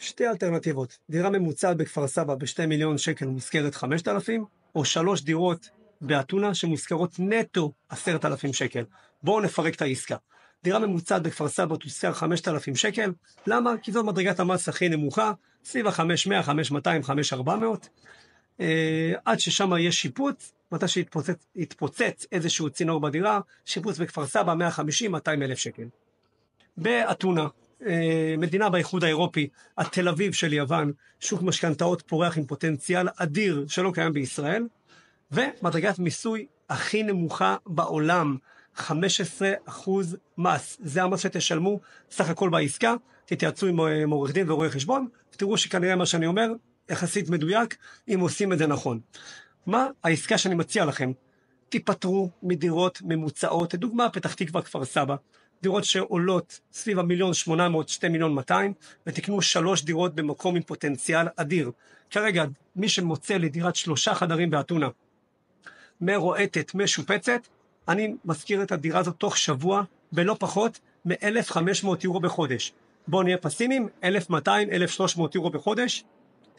שתי אלטרנטיבות, דירה ממוצעת בכפר סבא ב2 מיליון שקל מושכרת 5,000, או 3 דירות באתונה שמושכרות נטו 10,000 שקל. בואו נפרק את העסקה. דירה ממוצעת בכפר סבא תושכר 5,000 שקל, למה? כי זאת מדרגת המס הכי נמוכה, סביב ה-5,100, 5,200, 5,400, עד ששם יש שיפוץ, מתי שיתפוצץ איזשהו צינור בדירה, שיפוץ בכפר סבא 150, 200 אלף שקל. באתונה, מדינה באיחוד האירופי, התל אביב של יוון, שוק משכנתאות פורח עם פוטנציאל אדיר שלא קיים בישראל, ומדרגת מיסוי הכי נמוכה בעולם, 15% מס. זה המס שתשלמו סך הכל בעסקה. תתייעצו עם עורך דין ורואה חשבון, ותראו שכנראה מה שאני אומר יחסית מדויק, אם עושים את זה נכון. מה העסקה שאני מציע לכם? תיפטרו מדירות ממוצעות, דוגמה פתח תקווה, כפר סבא, דירות שעולות סביב 1,800,000, 2,200,000, ותקנו 3 דירות במקום עם פוטנציאל אדיר. כרגע, מי שמוצא לדירת 3 חדרים באתונה, מרועטת, משופצת, אני מזכיר את הדירה הזאת תוך שבוע, בלא פחות מ-1,500 יורו בחודש. בואו נהיה פסימיים, 1,200, 1,300 יורו בחודש,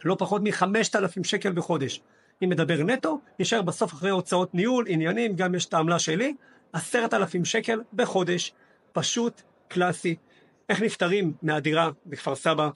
לא פחות מ-5,000 שקל בחודש. אם מדבר נטו, נשאר בסוף אחרי הוצאות ניהול, עניינים, גם יש את העמלה שלי, 10,000 שקל בחודש, פשוט קלאסי. איך נפטרים מהדירה בכפר סבא?